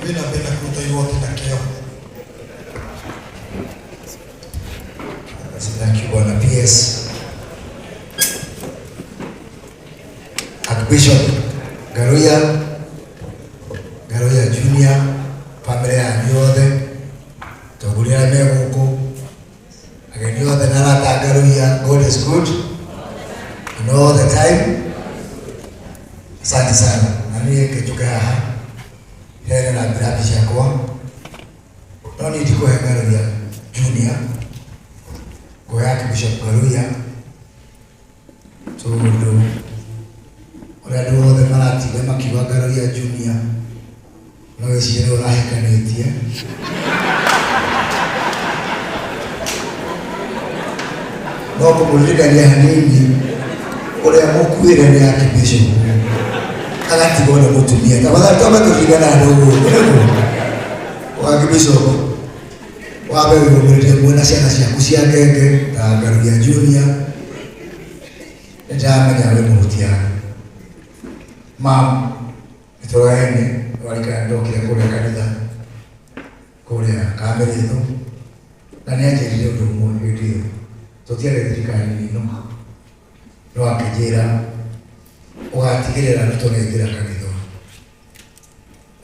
Mimi napenda kutoa wote na keo. Thank you Bwana PS. Archbishop Garuya Junior, familia yothe, tugulia mego huko. Ageni yothe narata Garuya, God is good and all the time. Asante sana. Nani kechuka haha. Hera na birabi shakwa. Noni tiko ya Garuya Junior. Kwa Archbishop Garuya. Tudu. Ora do the marati lema kiwa Garuya Junior. No esire ora hekanetie. No kumulika ni hanini. Ora mukwira ni Archbishop. Agati gona mutumia. Tabadha toma kujigana ndogo. Wa Archbishop. Wabe umurije mwana sana cia kucia ngenge ta Garuya Junior. Ndama nyawe mutia. Mam itoraene walika ndokira kule kanitha. Kule kamera ino. Na niaje ndio ndumu ndio. Totiare thirikari nino. No akijira ugatigirira niturengira kanitha.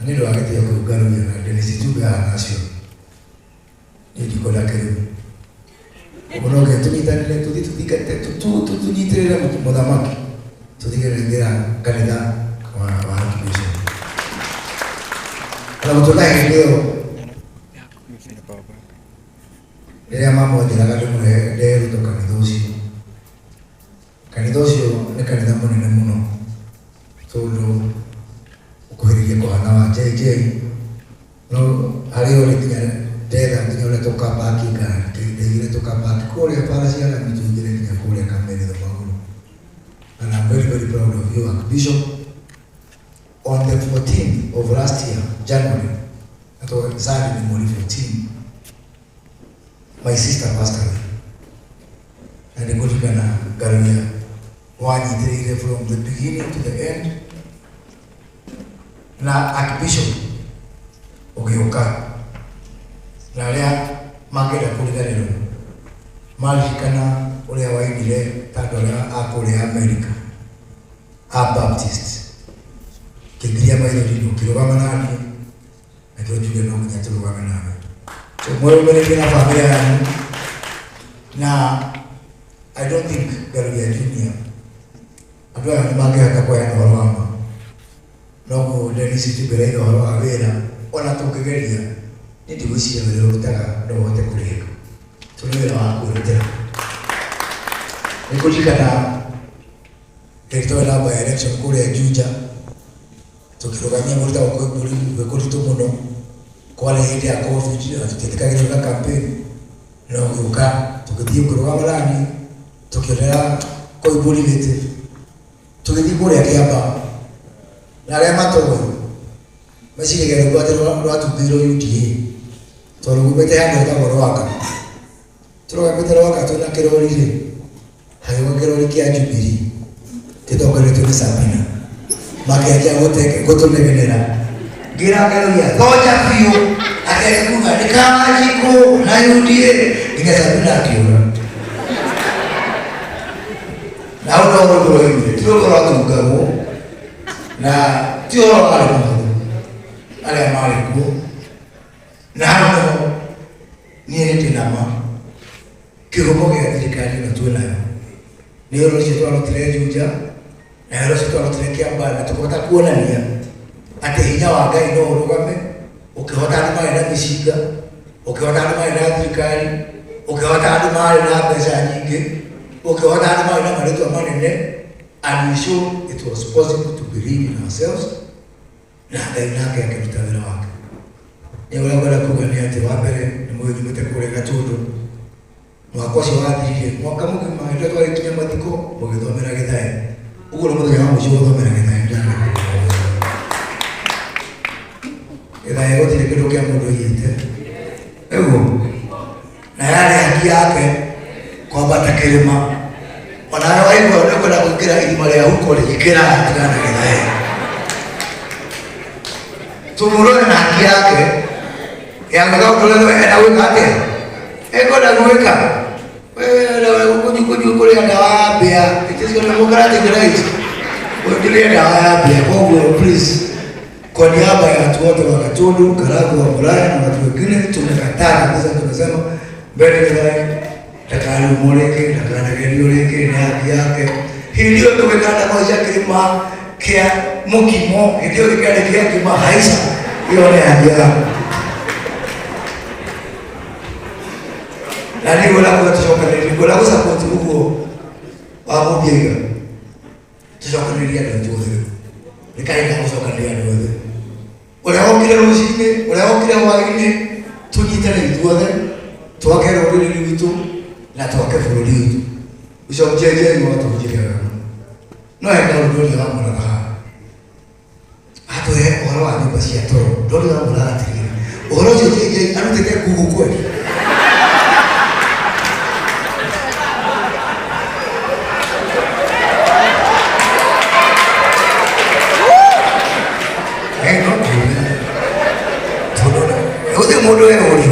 Na ndio wagetia kugaruya na Dennis Tuga nacio. Ndiko la karibu. Uno ke tumitanile tutikate tunyiterera muthamaki. Tutigirira kanitha wa Archbishop. Kwa kutoka leo ndio mambo ndiraga tumure leo kutoka kanithosi. Kanithosi ni kanitha munene muno. Todo ukuhirikia kwa na wa JJ. No alio likinya tega ndio toka baki gani. Ndio toka baki kule para sia na mitungire ni kule kamera za Paulo. And I'm very, very proud of you, Archbishop. On the 14th of last year, January, that was exactly January 14, my sister passed away. And I go to Garuya. One from the beginning to the end. Na Archbishop Ogioka. Na lea makeda kuligalelo. Malikana ule waidile tadola akole America. A Baptist. Kigiria mailo dino kilogama nani. Na kilo juge no kilogama nani. So mwe mbele na familia yangu. Na I don't think Garuya Junior. Adwa nimage akakuwa ya horoma. Noko Dennis Tuga ino horoma vera. Ona tokegeria. Niti wisi ya leo kutaka ndo wote kuleka. Tuliwe na wakurutera. Nikujikana Ekitoa laba ya election kule ya Juja. Tukirogamia mulita wakuri tumuno. Kwa wale hiti ya COVID. Tukitika kile na kampeni. Na ukiuka. Tukitia kurogama lani. Tukilea kwa ibuli vete. Tukitia kule ya kiapa. Na lea matowe. Mashike kere kwa watu biro UTA. Tolu kubete hando kwa waka. Tulu kubete waka tuna kero lile. Hayo kero likia Jubilee. Kitoka letu ni Sabina. Makia wote gotonegenera. Gira Garuya. Ngoja pio. Akaikuga ni kama jiko na yudie. Nika Sabina akiona. Na uno hivi. Tio kwa watu mgamo. Na tio wale ale maliku. Na uno ni nama. Kiromo ya serikali na tunayo. Niyo roshito alotre Juja. Na roshito alotre Kiamba na tukota kuona nia. Ate hinya wa Ngai no urugame. Ukihota anduma ina mishiga. Ukihota anduma ina serikali. Ukihota anduma ina pesa nyingi. Ukihota anduma ina maleto manene. And we show it was possible to believe in ourselves. Na Ngai nake akitutawira wake. Ni wala wala kugania ati wabere ni mwezi mtekule gatudo. Mwakoshi wathirire mwaka mugima ndio twarikinya matiko mugithomera githae uguo muthenya wa mucio guthomera githae ndana githae gotire kindu kia mundu yite ego na yale haki yake kwambata kirima ona waigwa ndio kwenda kuikira irima ria huko likira ndana githae tumurone na haki yake yanga kutolewa anaweka hata eko na kuweka wewe kuji kule dawa bia it is going to democratic right kule dawa bia kwa please kwa niaba ya watu wote wa Gatundu, Karagwe, Murang'a na watu wengine tumekataa kabisa, tunasema mbele takali umoleke takana gelioleke ni haki yake hilio tumekata kwa kilima kia mukimo hilio kikale kia kima haisa hiyo ni haki yake. Nani wala kwa tushoka ni wala kwa support huko hapo biega tushoka ni ndio ndio nikaenda kushoka ndio Uraokire rucine, uraokire hwaini, tunyitane ithuothe, twake rũrĩrĩ rwitũ na twake bũrũri witũ. Ucokie no tũnjĩke wega. No enda ũndũ ũrĩa wa mũratha. Atũhe ũhoro wa nyũmba cia toro, ndũrĩ wa mũratha atigĩrĩ. Ũhoro ũcio JJ arutĩte Google kweli. Modo yang ori,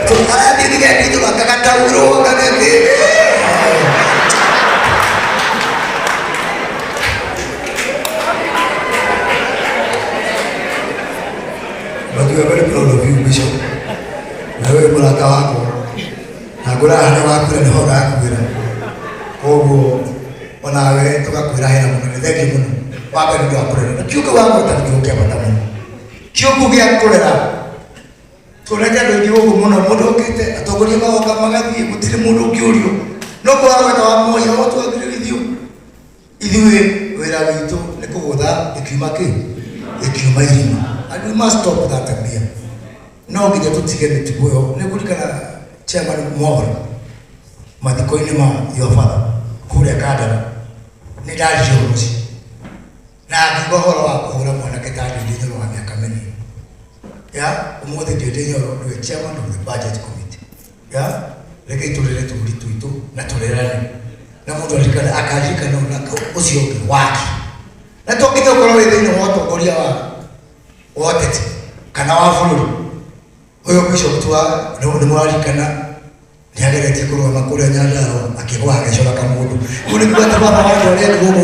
tu ada di tiga itu kakak tahu roh kakak ni. Bagi apa ni proud of you Bishop? Nawe mula tahu aku, aku dah ada waktu dan orang aku kira. Oh, nawe tu aku kira yang mana ni tadi pun, apa ni tu apa ni? Cukup apa tadi tu apa tadi? Cukup yang kau dah. Tunaja ndio muno mundo kete atogoria maoka magathi mutire mundu ngiurio no kwa wata wa moya watu agirithio ithiwe wira witu ni kugutha ikiuma irima and we must stop that tabia no nginya tutige mitugo yo ni kulikana chairman Mwahora mathiko-ini ma your father kuria Kandara ni ndario muci na ngihoro wa kuhura mwanake tandi ndithiro wa miaka minini ya umuthi ndĩnyoro nĩwe chairman of the budget committee ya reke itũrĩre tũritũ itũ na tũrerane na mũndũ akaririkana na ũcio ũngĩ wake na tũngĩthe ũkorwo wĩ thĩinĩ wa ũtongoria wa ũteti kana wa bũrũri ũyũ Bishop twa nĩ mũraririkana nĩageretie kũrũgama kũrĩa Nyandarua akĩgwa agĩcora kamũndũ rĩu nĩ kuga baba wa andũ arĩa ngũmũ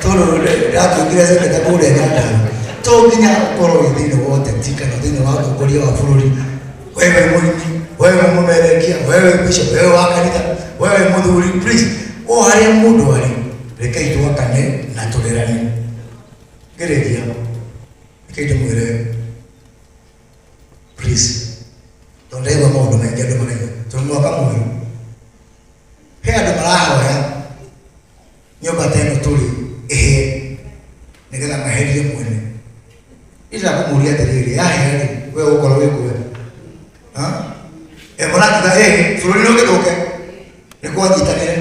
tondũ ndatuĩkire seneta kũrĩa Nyandarua tonginya ũkorwo wĩ thĩinĩ wa ũteti kana thĩinĩ wa ũtongoria wa bũrũri wewe mũrĩmi wewe mũmerekia wewe Bishop wewe wa kanitha wewe mũthuri priest o harĩa mũndũ arĩ rekei twakane na tũrerane gereria rekei ndĩmwĩre please tondegwa maũndũ maingĩ andũ maraiga tondũ mwaka mwerũ he andũ marahoya nyũmba ta ĩno tũrĩ ĩhĩe nĩgetha maherie mwene ila kumulia atĩrĩrĩ yahe wewe ũkorwo wĩkũwe mũrakiuga bũrũri nĩũgĩthũke nĩ kwanyitanĩre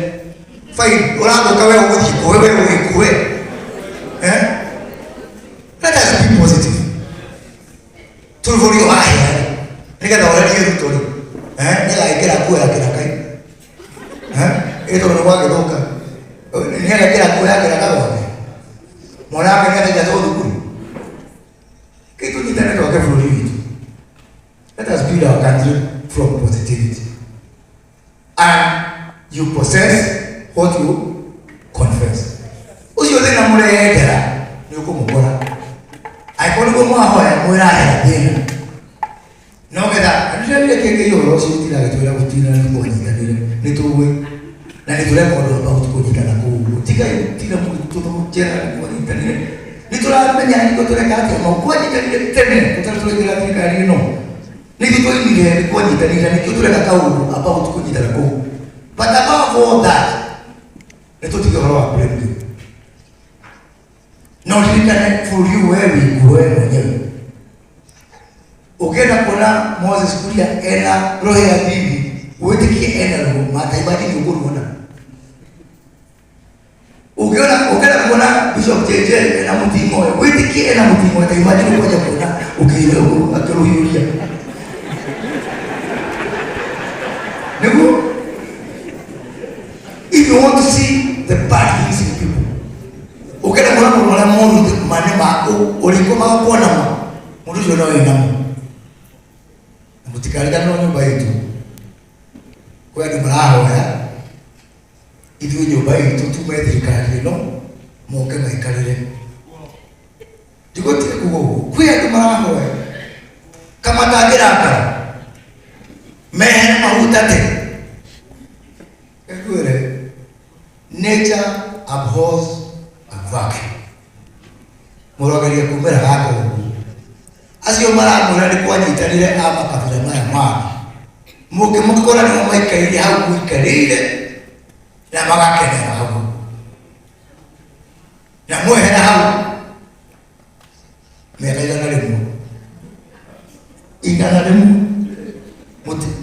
fine ũrathũka wewe ũgũthiĩ kũ wewe ũgĩkuwe let us be positive tũrũbũri wahe nĩgetha ũrerie rutũrĩ nĩgagĩkĩra kuo ya kĩrakai tondũ nĩgwagĩthũka nĩgagĩkĩra kuo ya kĩraka gothe mwanake nĩathĩnja thukuru kitu nyitane twake bũrũri witũ. Let us build our country from positivity and you possess what you confess. Ucio thĩna mũreyendera nĩ ũkũmũkora angĩkorwo nĩguo mwahoya mwĩrahe thĩna no getha nĩrĩrĩa kĩngĩ ũhoro ũcio ũtiragĩtwĩra gũtirĩ na nĩkwanyitanĩre nĩtũĩ na nĩtũreka ũndũ about kũnyitana kũu tiga tũthũnjĩra nĩkwanyitanĩre nĩtũramenya nĩkũ tũreka atĩa no kwanyitanĩre tene tũtarĩ tũrĩkĩra thirikari ĩno nĩthuĩ twoimire nĩkwanyitanĩra nĩkĩo tũreka kaũndũ about kũnyitana kũu but above all that nĩtũtige ũhoro wa blame game na ũririkane bũrũri we wĩkuo we mwenyewe ũngĩenda kuona Moses Kuria ena roho ya bibi wĩtĩkie ena roho mataibati nĩ ũkũruona ũngĩenda kuona Bishop JJ ena mũtimo wĩtĩkie ena mũtimo mataibati nĩ ũkwanja kuona ũkĩire ũguo akĩrũhiũria nĩguo if you want to see the bad things in people ukenda kuona marĩa moru mane mako ũrĩkũ makuona mundu ucio no inamo na mutikarigana nyumba itu kwa andu marahoya ithuĩ nyũmba itũ tume thirikari ĩno moke maikarĩre ndigũtige kuga ũguo kwĩ andũ marahoya kamatangĩrakara mehe mahutate ĩkwĩre nature abhors a vacuum mũrogeria kumĩra gaka ũguo acio maramwĩra nĩ kwanyitanĩre a makabira maya mangĩ mũngĩmũkora nĩmo maikarĩire hau mũikarĩire na magakenera hau na mwehera hau mĩaka igana rĩmwe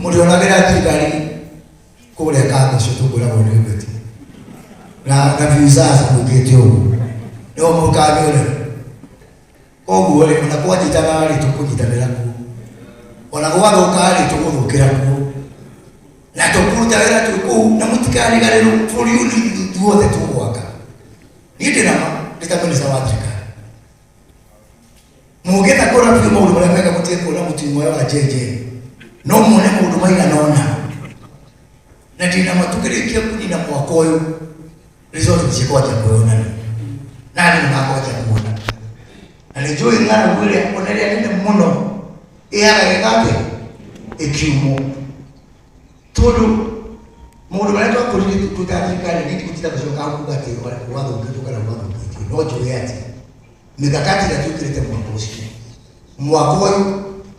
mũrĩonagĩra thirikari kũrĩa Kagoco tũngĩragwo nĩ Mbeti na visas mũingĩte ũguo nĩo mũkamĩonera koguo rĩ ona kwanjitana rĩ tũkũnyitanĩra kuo ona gwathũka rĩ tũgũthũkĩra kuo na tũkũruta wĩra twĩ kũu na mũtikariganĩrwo bũrũri ũyũ ithuothe tũgwaka niĩ ndĩnama ndĩ ta mĩnĩsta wa thirikari mũngĩenda kũrora biũ maũndũ marĩa mega mũtige kuona mũtimo wa njenje no muone maũndũ maigana ũna na ndĩnama tũkĩrĩkia kũnina mwaka ũyũ resort nĩcikwanja kwĩonania na andũ nĩmakwanja kuona na nĩnjũĩ ng'aragu ĩrĩa ona ĩrĩa nene mũno ĩhagaga atĩ ĩkiumwo tondũ maũndũ marĩa twakũrire tũta thirikari nĩ tũgũtinda gũcoka kuga atĩ wathũkĩtwo kana wathũkĩtio no njũĩ atĩ mikakati ĩrĩa twĩkĩrĩte mwaka ũyũ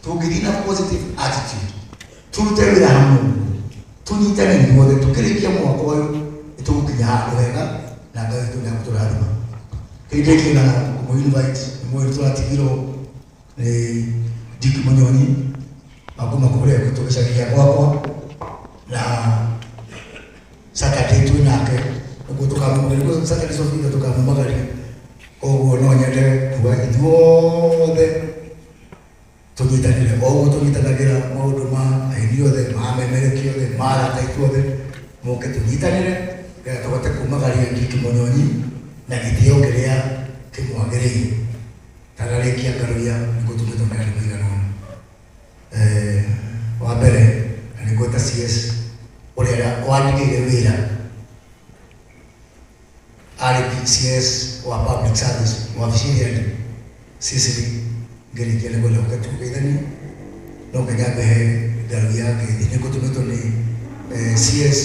tũngĩthiĩ na positive attitude tũrute wĩra hamwe tũnyitane ithuothe tũkĩrĩkia mwaka ũyũ nĩtũgũkinya handũ hega na Ngai witũ nĩagũtũrathima hĩndĩ ĩngĩ na kũmũ-invite nĩmwe tũratigirwo nĩ Dick Mũnyonyi akuma kũrĩa gwitũ gĩcagi gwakwa na Saturday twĩ nake ũguo tũkamũmagaria Saturday Sofia tũkamũmagaria koguo no nyende kuga ithuothe tũnyitanĩre ũguo tũnyitanagĩra maũndũ ma aini othe ma memereki othe ma arata ithuothe moke tũnyitanĩre getha tũhote kumagaria Dick Mũnyonyi na gĩtĩo kĩrĩa kĩmwagĩrĩire tararĩkia ngaruia nĩguo tũngĩtũme andũ maigana ũna wa mbere na nĩguo ta CS ũrĩa wandĩkĩire wĩra arĩ CS wa public service wabici-inĩ andũ Cecily ngĩrĩkia nĩguo nĩguo tũgeithanie no Ngai ambehe ngaruia ngeithi nĩguo tũmĩtwo nĩ CS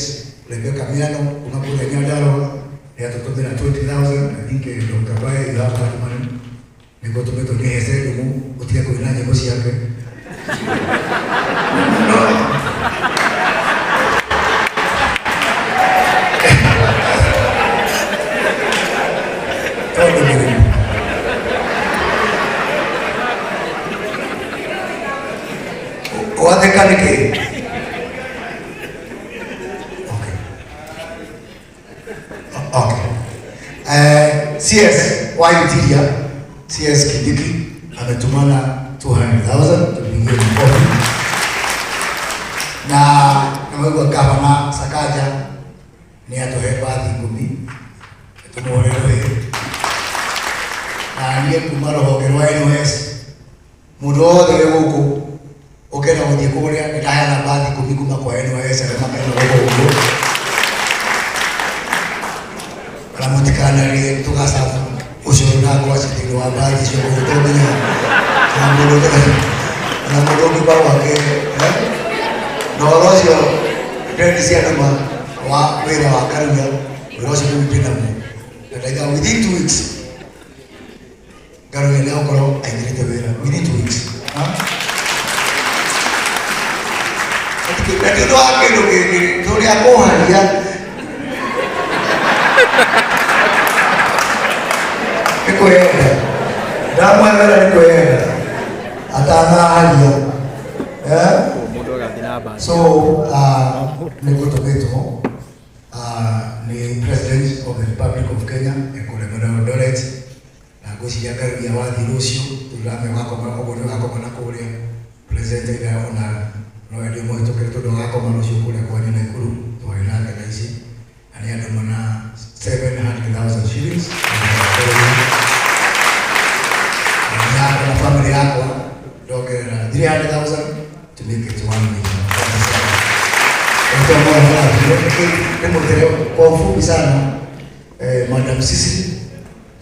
Rebecca Miano kuma kũrĩa Nyandarua rĩa tũtũmĩra 20,000 I think Dr. Bae you have that money nĩguo tũmĩtwo nĩ Hece Ndung'u gũtige kũina nyĩmbo ciake watheka nĩkĩ CS Waitiria CS Kindiki ametumana 200,000 tupigie makofi na mwego gavana Sakaja ni atohe bathi 10 tumuorewe na niye kuma rũhonge rwa NOS mũndũ wothe wĩ gũkũ ũkenda gũthiĩ kũrĩa nĩndahena bathi 10 kuma kwa NOS arĩa makaina gũkũ kana mũtikanarie tũgacabu ũcio na ngwaci thĩinĩ wa bathi icio gũtũmenya na mũndũ ũngĩ kwa gwake na ũhoro ũcio ndendi cia andũ wa wĩra wa Karuia wĩra ũcio nĩwĩtĩ naguo na ndaiga within 2 weeks Karuia nĩagũkorwo aingĩrĩte wĩra within 2 weeks na nĩ ũndũ wa kĩndũ kĩngĩ tũrĩa kũharia nĩ kwĩyenda ndamwethera nĩ kwĩyenda atanaharia so nĩguo tũgĩtwo nĩ President of the Republic of Kenya ekũremera Eldoret na ngwĩciria Karuia wathiĩ rũciũ tũramenya ũgakoma ũguo nĩũgakoma na kũrĩa President ĩrĩa ona no endio mũhĩtũkĩre tondũ ũgakoma rũciũ kũrĩa kwanyu Naikuru twarĩ nake thaa ici na nĩ andũ mana 700,000 shillings na family yakwa tuongerera 300,000 to make it 1 million. Ndio kwa ufupi sana Madam Sisi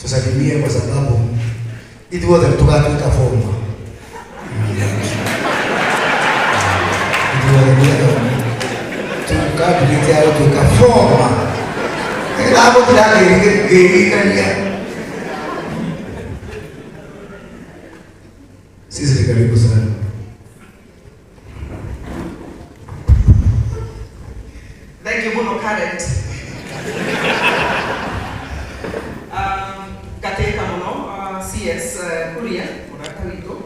tusalimie kwa sababu ili wote tukatuka forma. Tukatuletea tuka forma. Hapo tunakigeukia sisi karibu sana. Thank you, Bruno Current. Katika muno CS Kuria murata witu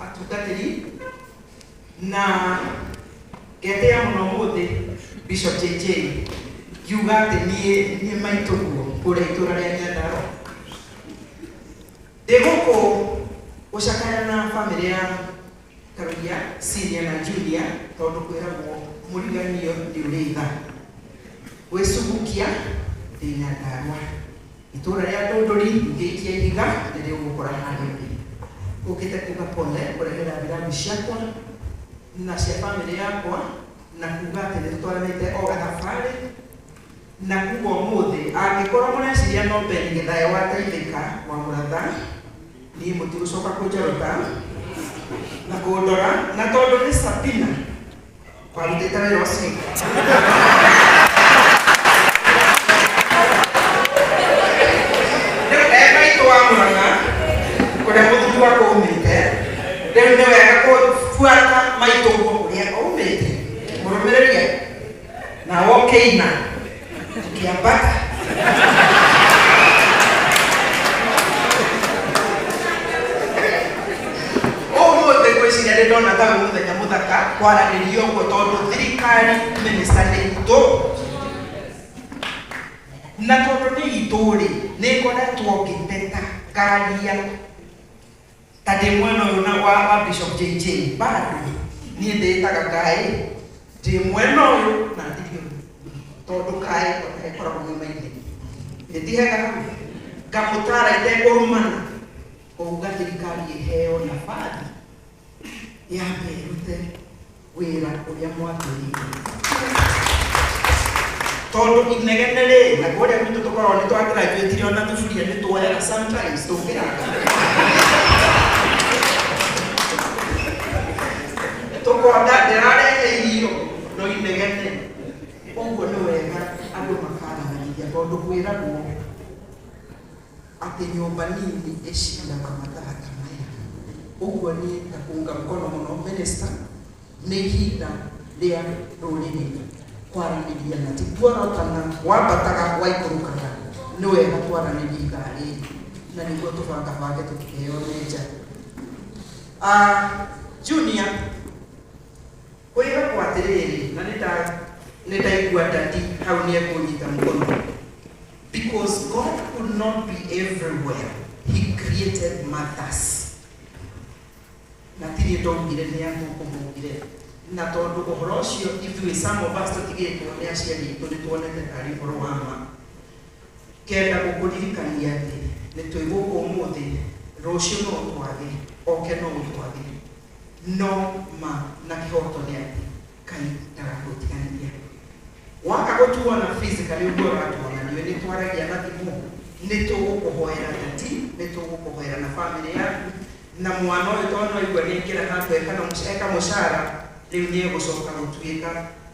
atugatiri na getea muno muthi Bishop JJ yuga ati nie maituguo kuria itura ria Nyandarua ndiguku gucakaya na family ya Karugia senior na junior tondu kwiragwo muriganio ndi uritha wisubukia ndi Nyandarua itura ria Ndondori ngiikia ihiga ndio gukora handi ukite kuga pole kuregera biramu ciakwa na cia family yakwa na kuga ati nitwaranite o gathabari na kuga umuthi angikorwo mureciria no mbeni githae wataithika wa muratha ni mutigucoka kunjaruta na kundora na tondu ni Sabina kwarutite wira ucio kuria muthuuri wako umite riu ni wega kufuata maituguo kuria umite murumiriria na wokeina tukiambata umuthi gwiciria ri ndona ta muthenya muthaka kwaranirio uguo tondu thirikari minista ni itu na tondu ni itu ri ni ngoretwo ngiteta karia tadi mwena uyu na wa Bishop JJ bado ni ndetaga Ngai ndi mwena uyu na ndiyo tondu Ngai ekora mumaine ndihega kamutara itekurumana kuuga thirikari iheo nafasi ya merute wira uria mwambiriire tondu inegenere na kuria gwitu tukorwo ni twagraduatire ona thufuria ni tuoyaga sometimes tungiraga tukonda ndirarehe irio no inegene uguo ni wega andu makaranĩria tondu kwiragwo ati nyumba nini iciraga mathaa ta maya uguo ni ngakunga mkono muno minister ni ihinda ria rũrĩrĩ kwaranĩria na ti kuorotana wambataga waikũrũkaga nĩ wega twaranĩrie igarĩ na nĩguo tũbangabange tũkĩheo nĩ nja junior kwĩra kwa atĩrĩrĩ na nĩndaigua ndati hau nĩekũnyita mũkono because God could not be everywhere. He created mothers. Na tiri ndongire nĩ amũkũmũgire na tondu ũhoro ũcio ithuĩ some of us tũtigĩtwo nĩ aciari itũ nĩ tuonete tarĩ ũhoro wa ma kenda gũkũririkania atĩ nĩ twĩ gũkũ ũmũthĩ rũciũ no twage oke no twage no ma na kĩhoto nĩ atĩ Ngai ndagagũtiganĩria waka gũtuo na physically ũguo ũratuonanio nĩ twaragia na thimũ nĩ tũgũkũhoera tati nĩ tũgũkũhoera na family yaku na mwana ũyũ tondũ aigua nĩ ĩkĩra handũ eka mũcara rĩu nĩ egũcoka gũtuĩka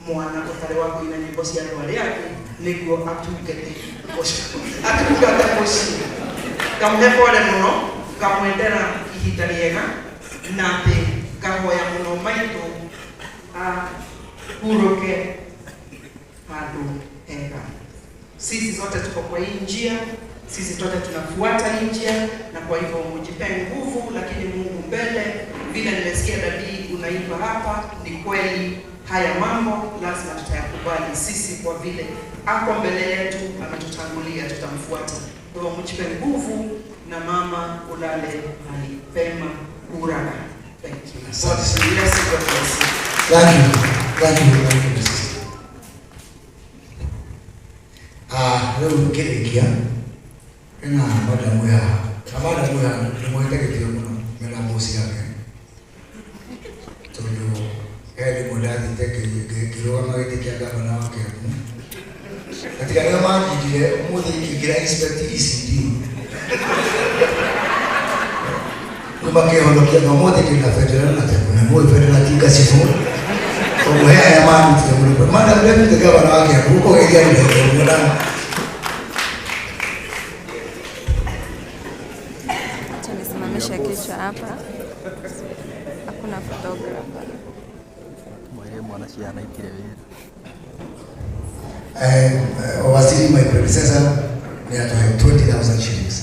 mwana ũtarĩ wa kũina nyĩmbo cia andũ arĩa angĩ nĩguo atungate mũciĩ ngamũhe pole mũno ngamwendera ihinda rĩega na atĩ ngahoya mũno maitũ hurũke handũ hega. Sisi zote tuko kwa hii njia, sisi zote tunafuata hii njia, na kwa hivyo mjipe nguvu, lakini Mungu mbele. Vile nimesikia dadi unaimba hapa, ni kweli haya mambo lazima tutayakubali sisi, kwa vile ako mbele yetu, ametutangulia, tutamfuata. Kwa hivyo mjipe nguvu na mama ulale alipema kurana. Thank you. Asante sana. Yes, God bless you. Thank you. Thank you. Leo mkirikia ina madamu ya ni mwete kitio muno mena musi yake majigire umuthi igira inspect ECD Kumakehonokia na umuthi kina federal na tekuna mwe federal kinga sifu kwa ya mani tukamuri mara mrefu tukawa na wake huko area ile ndio Tumesimamisha kichwa hapa. Hakuna photographer. Mwalimu anashiana ikile vile. Wasili my predecessor ni atoe 20,000 shillings.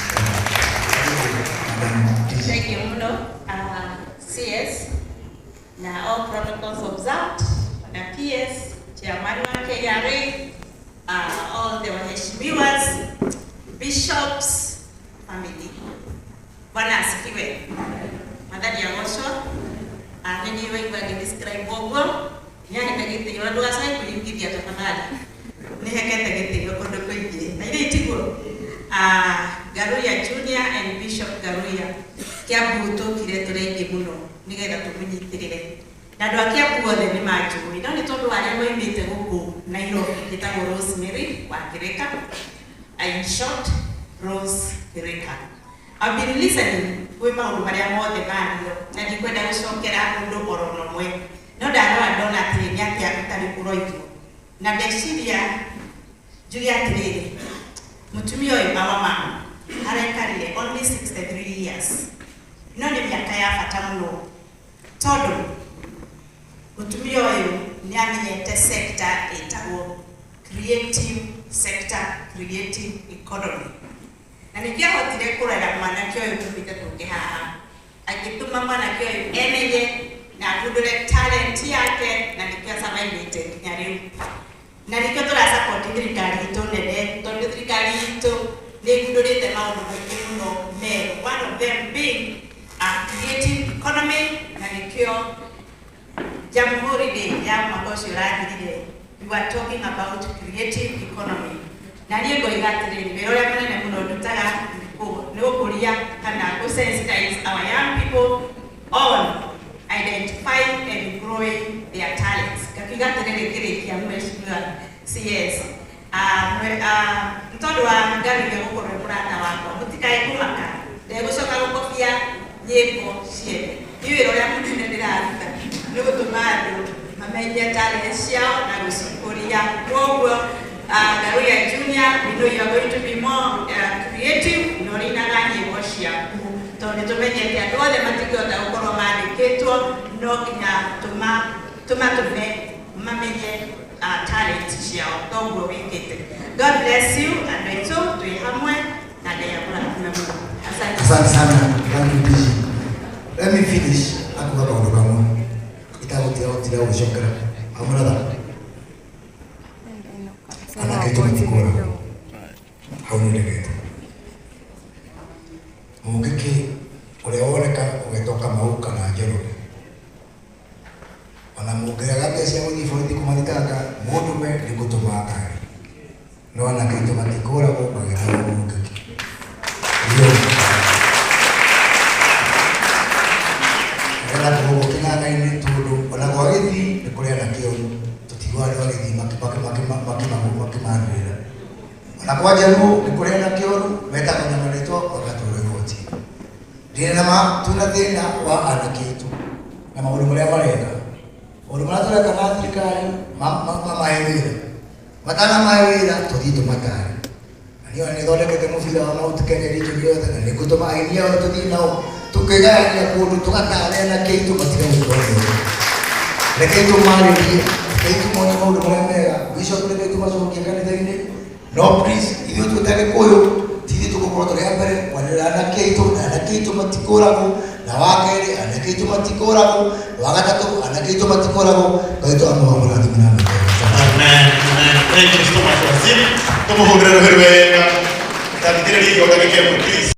Thank you, Muno. CS, na all protocols observed, na PS, chairman wa KRA, all the waheshimiwas, bishops, family. Bwana asifiwe. Madhari ya mosho, nini wewe describe bogo, yani tegete yo ndo asai kuingia tafadhali. Ni hekete tegete yo kondo kwingi. Na ile tigo Garuya Junior and Bishop Garuya Kiabuto kire turenge muno nigetha tumunyitirire na andu a Kiambu othe ni manjui no ni tondu aria moimite guku Nairobi gitagwo Rosemary wa Kireka, in short Rose Kireka. I've been listening kwi maundu maria mothe manio na ndikwenda gucokera undu orono mwe no ndarora ndona atiri ni atia gutari kuroitwo na ndeciria njuge atiriri mutumia uyu mama mama arekarire only 63 years no ni miaka ya bata muno tondu mutumia uyu ni amenyete sector etagwo creative sector, creative economy na nikiahotire kurera mwanake uyu tupite tuke haha agituma mwanake uyu emenye na agundure talent yake na nikia survive nginya riu na nikio tura support thirikari itu nene tondu thirikari itu nigundurite maundu maingi muno meru, one of them being a creative economy na nikio Jamhuri Day ya mwaka ucio urathirire we are talking about creative economy na niĩ ngoiga atĩrĩrĩ wĩra ũrĩa mũnene mũno ndutaga nĩ gũkũria kana gũsensitize our young people on identifying and growing their talents. Kakiga atĩrĩrĩ kĩrĩkia mheshimiwa CS ntondũ wa Garuya gũkorwo mũrata wakwa mũtikae kũmaka ndegũcoka gũkobia nyĩmbo ciene nĩ wĩra ũrĩa mũnene ndĩraruta nĩ gũtũma andũ mamenye talent ciao na gũcikũria koguo Garuya Junior, we know you are going to be more creative no rinaga nyĩmbo ciaku tondũ nĩtũmenyete andũ othe matingĩhota gũkorwo mandĩkĩtwo no nginya tũmatũme mamenye talent ciao koguo wĩkĩte. God bless you and aitũ twĩ hamwe na ndeyagũra kuna mũno. Asante sana. Let me finish akuga kaundu kamwe itagutira gucokera amuratha anakaitumikora haunirigete mungiki uria woneka ugetoka mauka na njero ona mungiraga mbeca guthii borithi kumathitanga mundume ni gutuma ngari no anakaitumatikoragwo magithaga mungiki kinanga-ini tondu ona gwagithi ni kuri anake uru tutigwari wagithi makimanirira ona kwa Jaluo ni kuri anake uru metaga nyamanitwo wagatura igoti ndina nama tuna thina wa anake itu na maundu maria mareka maundu maria tureka na thirikari mamahewira matana mahewira tuthii tumatare niyo nithondekete mubira wa Mount Kenya region yothe na nikutuma aini ao tuthii nao tukigania kundu tugatare na kitu matika gukorwo rekei tumaririe rekei tumone maundu maria mega bishop rekei tumacokie kanitha-ini no please ithuĩ twĩ ta Gĩkũyũ tithi tũgũkorwo tũrĩ a mbere kwanĩrĩra anake aitũ na anake aitũ matikũragwo na wakerĩ anake aitũ matikũragwo wa gatatũ anake aitũ matikũragwo Ngai tũamũrathime na Ngai. Thank you so much, Waziri. Tumuhũrĩre rũhĩ wega. Tathikĩrĩria igota gĩkĩmwe please.